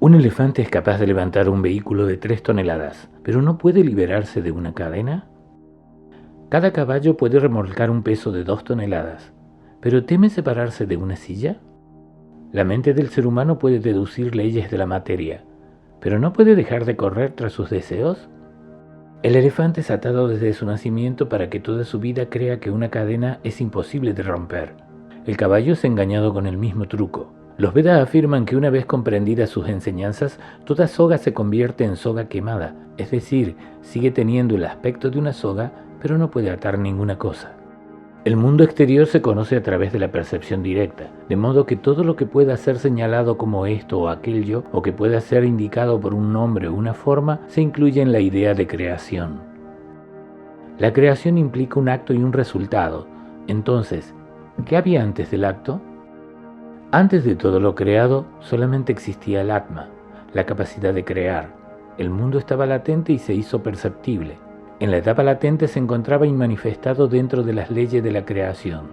Un elefante es capaz de levantar un vehículo de 3 toneladas, pero no puede liberarse de una cadena. Cada caballo puede remolcar un peso de 2 toneladas, pero ¿teme separarse de una silla? La mente del ser humano puede deducir leyes de la materia, pero ¿no puede dejar de correr tras sus deseos? El elefante es atado desde su nacimiento para que toda su vida crea que una cadena es imposible de romper. El caballo es engañado con el mismo truco. Los Vedas afirman que una vez comprendidas sus enseñanzas, toda soga se convierte en soga quemada, es decir, sigue teniendo el aspecto de una soga, pero no puede atar ninguna cosa. El mundo exterior se conoce a través de la percepción directa, de modo que todo lo que pueda ser señalado como esto o aquello, o que pueda ser indicado por un nombre o una forma, se incluye en la idea de creación. La creación implica un acto y un resultado. Entonces, ¿qué había antes del acto? Antes de todo lo creado, solamente existía el Atma, la capacidad de crear. El mundo estaba latente y se hizo perceptible. En la etapa latente se encontraba inmanifestado dentro de las leyes de la creación.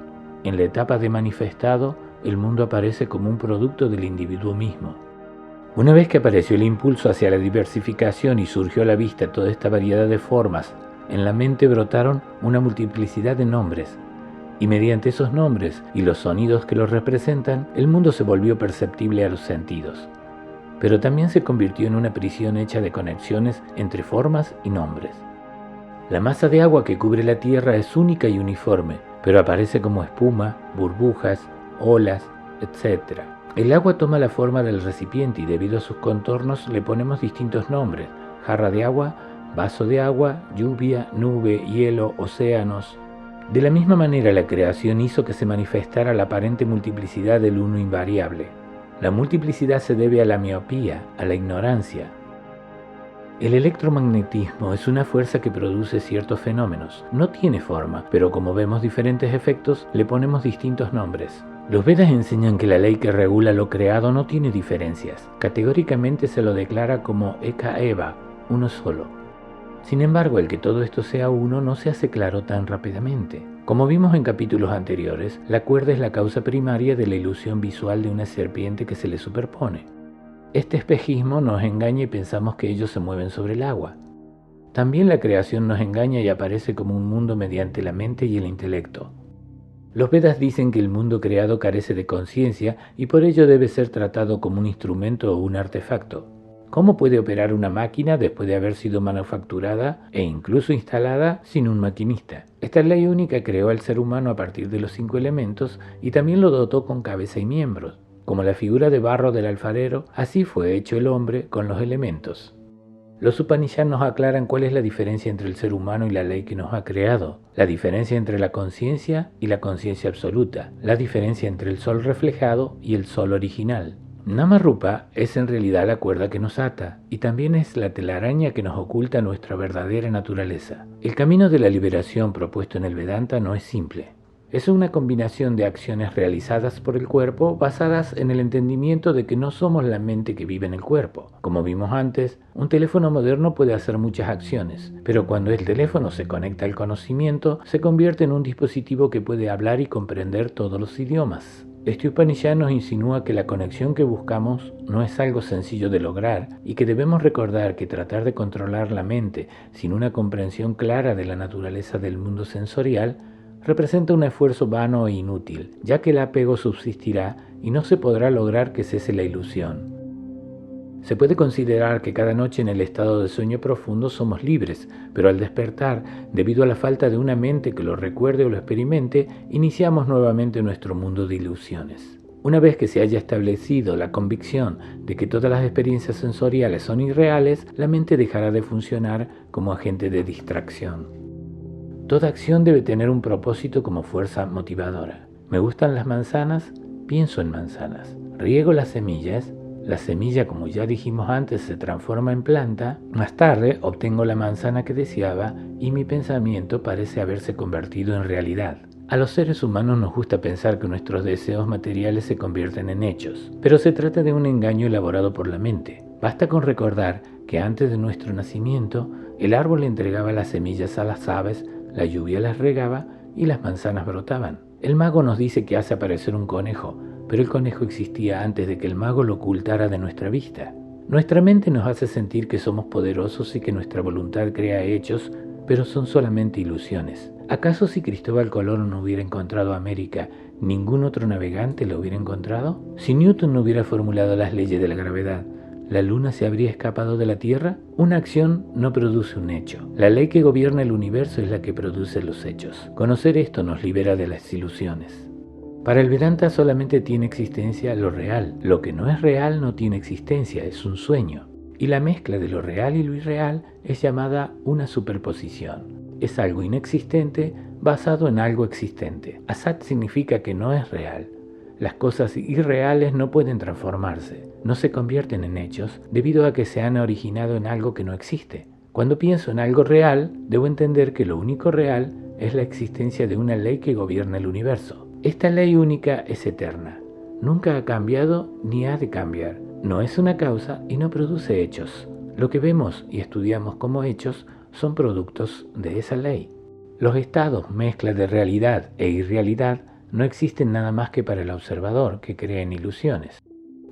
En la etapa de manifestado, el mundo aparece como un producto del individuo mismo. Una vez que apareció el impulso hacia la diversificación y surgió a la vista toda esta variedad de formas, en la mente brotaron una multiplicidad de nombres, y mediante esos nombres y los sonidos que los representan, el mundo se volvió perceptible a los sentidos. Pero también se convirtió en una prisión hecha de conexiones entre formas y nombres. La masa de agua que cubre la Tierra es única y uniforme, pero aparece como espuma, burbujas, olas, etc. El agua toma la forma del recipiente y debido a sus contornos le ponemos distintos nombres: jarra de agua, vaso de agua, lluvia, nube, hielo, océanos. De la misma manera, la creación hizo que se manifestara la aparente multiplicidad del uno invariable. La multiplicidad se debe a la miopía, a la ignorancia. El electromagnetismo es una fuerza que produce ciertos fenómenos. No tiene forma, pero como vemos diferentes efectos, le ponemos distintos nombres. Los Vedas enseñan que la ley que regula lo creado no tiene diferencias. Categóricamente se lo declara como Eka Eva, uno solo. Sin embargo, el que todo esto sea uno no se hace claro tan rápidamente. Como vimos en capítulos anteriores, la cuerda es la causa primaria de la ilusión visual de una serpiente que se le superpone. Este espejismo nos engaña y pensamos que ellos se mueven sobre el agua. También la creación nos engaña y aparece como un mundo mediante la mente y el intelecto. Los Vedas dicen que el mundo creado carece de conciencia y por ello debe ser tratado como un instrumento o un artefacto. ¿Cómo puede operar una máquina después de haber sido manufacturada e incluso instalada sin un maquinista? Esta ley única creó al ser humano a partir de los 5 elementos y también lo dotó con cabeza y miembros. Como la figura de barro del alfarero, así fue hecho el hombre con los elementos. Los Upanishads nos aclaran cuál es la diferencia entre el ser humano y la ley que nos ha creado, la diferencia entre la conciencia y la conciencia absoluta, la diferencia entre el sol reflejado y el sol original. Namarupa es en realidad la cuerda que nos ata y también es la telaraña que nos oculta nuestra verdadera naturaleza. El camino de la liberación propuesto en el Vedanta no es simple. Es una combinación de acciones realizadas por el cuerpo basadas en el entendimiento de que no somos la mente que vive en el cuerpo. Como vimos antes, un teléfono moderno puede hacer muchas acciones, pero cuando el teléfono se conecta al conocimiento, se convierte en un dispositivo que puede hablar y comprender todos los idiomas. Este Upanishad nos insinúa que la conexión que buscamos no es algo sencillo de lograr y que debemos recordar que tratar de controlar la mente sin una comprensión clara de la naturaleza del mundo sensorial representa un esfuerzo vano e inútil, ya que el apego subsistirá y no se podrá lograr que cese la ilusión. Se puede considerar que cada noche en el estado de sueño profundo somos libres, pero al despertar, debido a la falta de una mente que lo recuerde o lo experimente, iniciamos nuevamente nuestro mundo de ilusiones. Una vez que se haya establecido la convicción de que todas las experiencias sensoriales son irreales, la mente dejará de funcionar como agente de distracción. Toda acción debe tener un propósito como fuerza motivadora. Me gustan las manzanas, pienso en manzanas. Riego las semillas. La semilla, como ya dijimos antes, se transforma en planta. Más tarde obtengo la manzana que deseaba y mi pensamiento parece haberse convertido en realidad. A los seres humanos nos gusta pensar que nuestros deseos materiales se convierten en hechos, pero se trata de un engaño elaborado por la mente. Basta con recordar que antes de nuestro nacimiento, el árbol entregaba las semillas a las aves, la lluvia las regaba y las manzanas brotaban. El mago nos dice que hace aparecer un conejo, pero el conejo existía antes de que el mago lo ocultara de nuestra vista. Nuestra mente nos hace sentir que somos poderosos y que nuestra voluntad crea hechos, pero son solamente ilusiones. ¿Acaso si Cristóbal Colón no hubiera encontrado América, ningún otro navegante lo hubiera encontrado? Si Newton no hubiera formulado las leyes de la gravedad, ¿la luna se habría escapado de la Tierra? Una acción no produce un hecho. La ley que gobierna el universo es la que produce los hechos. Conocer esto nos libera de las ilusiones. Para el Vedanta solamente tiene existencia lo real. Lo que no es real no tiene existencia, es un sueño. Y la mezcla de lo real y lo irreal es llamada una superposición. Es algo inexistente basado en algo existente. Asat significa que no es real. Las cosas irreales no pueden transformarse, no se convierten en hechos debido a que se han originado en algo que no existe. Cuando pienso en algo real, debo entender que lo único real es la existencia de una ley que gobierna el universo. Esta ley única es eterna. Nunca ha cambiado ni ha de cambiar. No es una causa y no produce hechos. Lo que vemos y estudiamos como hechos son productos de esa ley. Los estados, mezclas de realidad e irrealidad, no existen nada más que para el observador, que cree en ilusiones.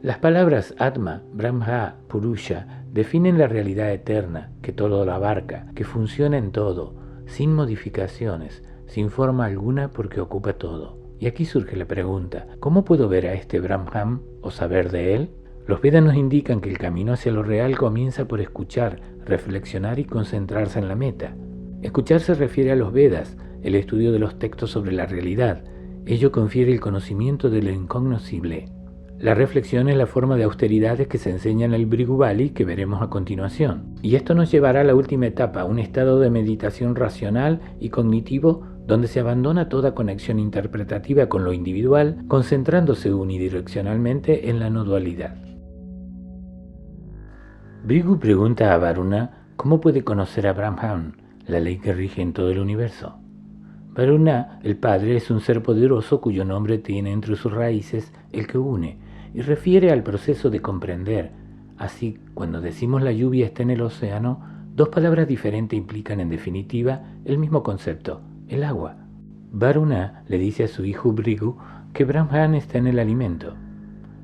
Las palabras Atma, Brahma, Purusha definen la realidad eterna, que todo lo abarca, que funciona en todo, sin modificaciones, sin forma alguna porque ocupa todo. Y aquí surge la pregunta, ¿cómo puedo ver a este Brahman o saber de él? Los Vedas nos indican que el camino hacia lo real comienza por escuchar, reflexionar y concentrarse en la meta. Escuchar se refiere a los Vedas, el estudio de los textos sobre la realidad. Ello confiere el conocimiento de lo incognoscible. La reflexión es la forma de austeridades que se enseña en el Bhrigu Bali que veremos a continuación. Y esto nos llevará a la última etapa, un estado de meditación racional y cognitivo donde se abandona toda conexión interpretativa con lo individual, concentrándose unidireccionalmente en la no dualidad. Bhrigu pregunta a Varuna cómo puede conocer a Brahman, la ley que rige en todo el universo. Varuna, el Padre, es un ser poderoso cuyo nombre tiene entre sus raíces el que une, y refiere al proceso de comprender. Así, cuando decimos la lluvia está en el océano, dos palabras diferentes implican en definitiva el mismo concepto, el agua. Varuna le dice a su hijo Bhrigu que Brahman está en el alimento.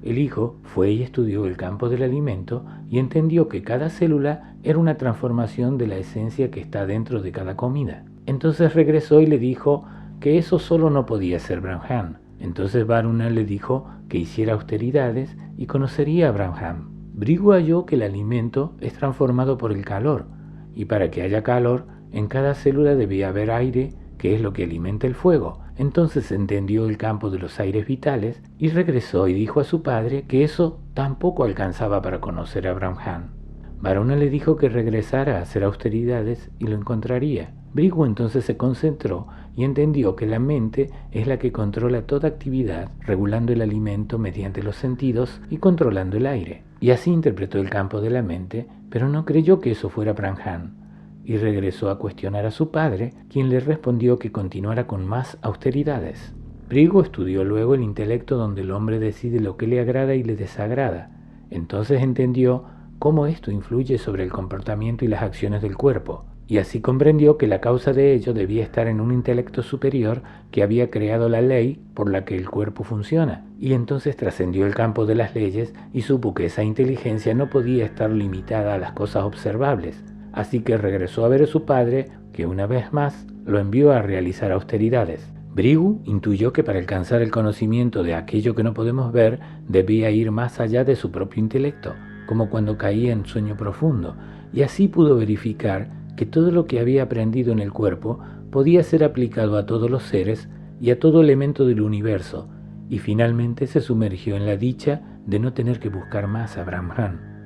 El hijo fue y estudió el campo del alimento y entendió que cada célula era una transformación de la esencia que está dentro de cada comida. Entonces regresó y le dijo que eso solo no podía ser Brahman. Entonces Varuna le dijo que hiciera austeridades y conocería a Brahman. Bhrigu halló que el alimento es transformado por el calor, y para que haya calor, en cada célula debía haber aire, que es lo que alimenta el fuego. Entonces entendió el campo de los aires vitales y regresó y dijo a su padre que eso tampoco alcanzaba para conocer a Brahman. Varuna le dijo que regresara a hacer austeridades y lo encontraría. Bhrigu entonces se concentró y entendió que la mente es la que controla toda actividad, regulando el alimento mediante los sentidos y controlando el aire. Y así interpretó el campo de la mente, pero no creyó que eso fuera Brahman, y regresó a cuestionar a su padre, quien le respondió que continuara con más austeridades. Bhrigu estudió luego el intelecto donde el hombre decide lo que le agrada y le desagrada. Entonces entendió cómo esto influye sobre el comportamiento y las acciones del cuerpo, y así comprendió que la causa de ello debía estar en un intelecto superior que había creado la ley por la que el cuerpo funciona, y entonces trascendió el campo de las leyes y supo que esa inteligencia no podía estar limitada a las cosas observables, así que regresó a ver a su padre, que una vez más lo envió a realizar austeridades. Bhrigu intuyó que para alcanzar el conocimiento de aquello que no podemos ver, debía ir más allá de su propio intelecto, como cuando caía en sueño profundo, y así pudo verificar que todo lo que había aprendido en el cuerpo podía ser aplicado a todos los seres y a todo elemento del universo, y finalmente se sumergió en la dicha de no tener que buscar más a Brahman.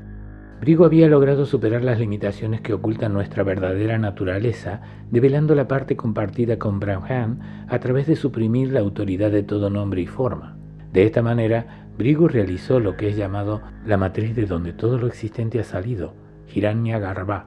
Bhrigu había logrado superar las limitaciones que ocultan nuestra verdadera naturaleza, develando la parte compartida con Brahman a través de suprimir la autoridad de todo nombre y forma. De esta manera, Bhrigu realizó lo que es llamado la matriz de donde todo lo existente ha salido, Hiranyagarbha.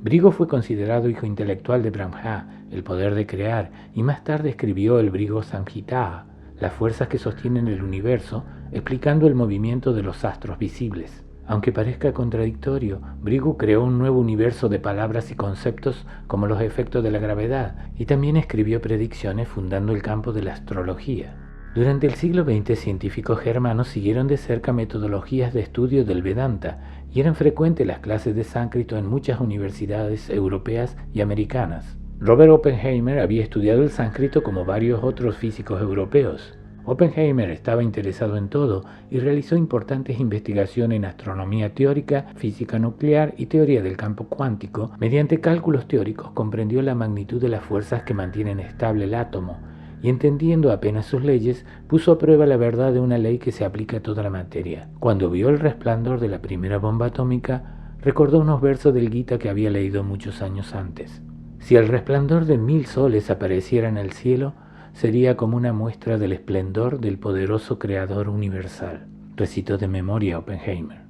Bhrigu fue considerado hijo intelectual de Brahma, el poder de crear, y más tarde escribió el Bhrigu Samhita, las fuerzas que sostienen el universo, explicando el movimiento de los astros visibles. Aunque parezca contradictorio, Bhrigu creó un nuevo universo de palabras y conceptos como los efectos de la gravedad, y también escribió predicciones fundando el campo de la astrología. Durante el siglo XX, científicos germanos siguieron de cerca metodologías de estudio del Vedanta y eran frecuentes las clases de sánscrito en muchas universidades europeas y americanas. Robert Oppenheimer había estudiado el sánscrito como varios otros físicos europeos. Oppenheimer estaba interesado en todo y realizó importantes investigaciones en astronomía teórica, física nuclear y teoría del campo cuántico. Mediante cálculos teóricos comprendió la magnitud de las fuerzas que mantienen estable el átomo y, entendiendo apenas sus leyes, puso a prueba la verdad de una ley que se aplica a toda la materia. Cuando vio el resplandor de la primera bomba atómica, recordó unos versos del Gita que había leído muchos años antes. Si el resplandor de 1000 soles apareciera en el cielo, sería como una muestra del esplendor del poderoso Creador universal, recitó de memoria Oppenheimer.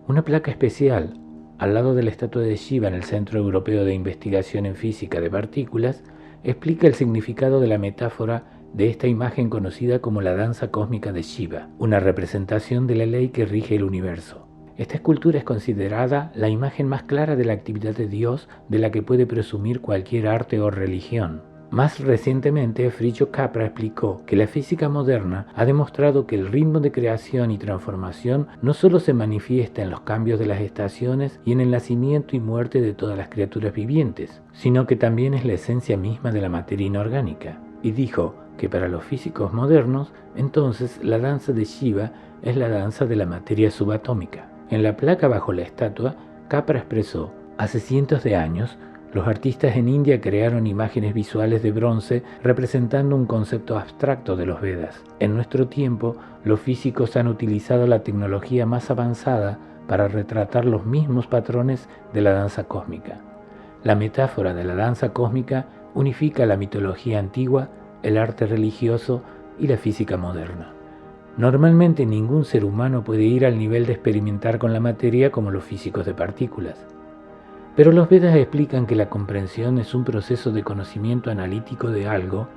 Una placa especial al lado de la estatua de Shiva en el Centro Europeo de Investigación en Física de Partículas explica el significado de la metáfora de esta imagen conocida como la danza cósmica de Shiva, una representación de la ley que rige el universo. Esta escultura es considerada la imagen más clara de la actividad de Dios de la que puede presumir cualquier arte o religión. Más recientemente, Fritjof Capra explicó que la física moderna ha demostrado que el ritmo de creación y transformación no solo se manifiesta en los cambios de las estaciones y en el nacimiento y muerte de todas las criaturas vivientes, sino que también es la esencia misma de la materia inorgánica. Y dijo que para los físicos modernos, entonces la danza de Shiva es la danza de la materia subatómica. En la placa bajo la estatua, Capra expresó: hace cientos de años, los artistas en India crearon imágenes visuales de bronce representando un concepto abstracto de los Vedas. En nuestro tiempo, los físicos han utilizado la tecnología más avanzada para retratar los mismos patrones de la danza cósmica. La metáfora de la danza cósmica unifica la mitología antigua, el arte religioso y la física moderna. Normalmente ningún ser humano puede ir al nivel de experimentar con la materia como los físicos de partículas. Pero los Vedas explican que la comprensión es un proceso de conocimiento analítico de algo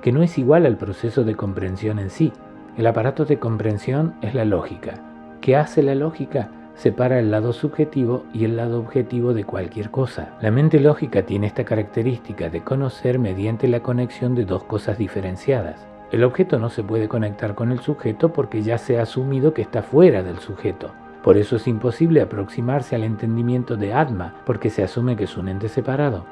que no es igual al proceso de comprensión en sí. El aparato de comprensión es la lógica. ¿Qué hace la lógica? Separa el lado subjetivo y el lado objetivo de cualquier cosa. La mente lógica tiene esta característica de conocer mediante la conexión de dos cosas diferenciadas. El objeto no se puede conectar con el sujeto porque ya se ha asumido que está fuera del sujeto. Por eso es imposible aproximarse al entendimiento de Atma, porque se asume que es un ente separado.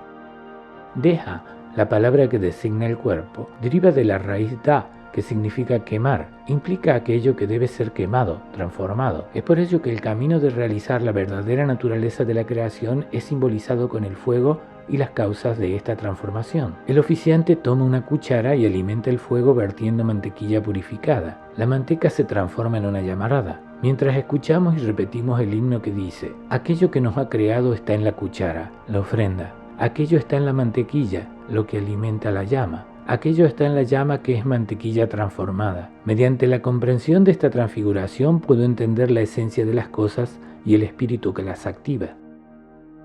Deha, la palabra que designa el cuerpo, deriva de la raíz da, que significa quemar, implica aquello que debe ser quemado, transformado. Es por ello que el camino de realizar la verdadera naturaleza de la creación es simbolizado con el fuego y las causas de esta transformación. El oficiante toma una cuchara y alimenta el fuego vertiendo mantequilla purificada. La manteca se transforma en una llamarada. Mientras escuchamos y repetimos el himno que dice: aquello que nos ha creado está en la cuchara, la ofrenda. Aquello está en la mantequilla, lo que alimenta la llama. Aquello está en la llama que es mantequilla transformada. Mediante la comprensión de esta transfiguración puedo entender la esencia de las cosas y el espíritu que las activa.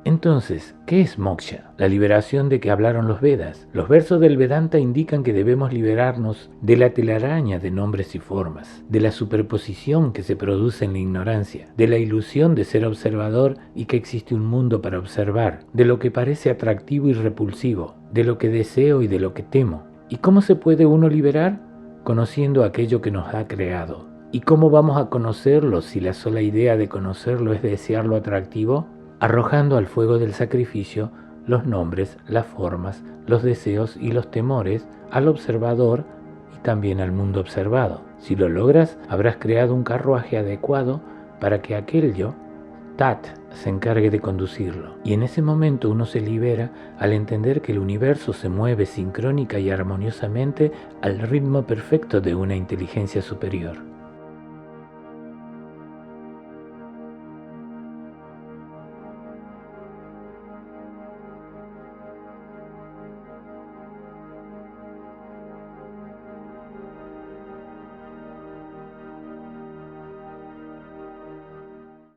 Entonces, ¿qué es moksha? La liberación de que hablaron los Vedas. Los versos del Vedanta indican que debemos liberarnos de la telaraña de nombres y formas, de la superposición que se produce en la ignorancia, de la ilusión de ser observador y que existe un mundo para observar, de lo que parece atractivo y repulsivo, de lo que deseo y de lo que temo. ¿Y cómo se puede uno liberar? Conociendo aquello que nos ha creado. ¿Y cómo vamos a conocerlo si la sola idea de conocerlo es desear lo atractivo? Arrojando al fuego del sacrificio los nombres, las formas, los deseos y los temores al observador y también al mundo observado. Si lo logras, habrás creado un carruaje adecuado para que aquel yo, Tat, se encargue de conducirlo. Y en ese momento uno se libera al entender que el universo se mueve sincrónica y armoniosamente al ritmo perfecto de una inteligencia superior.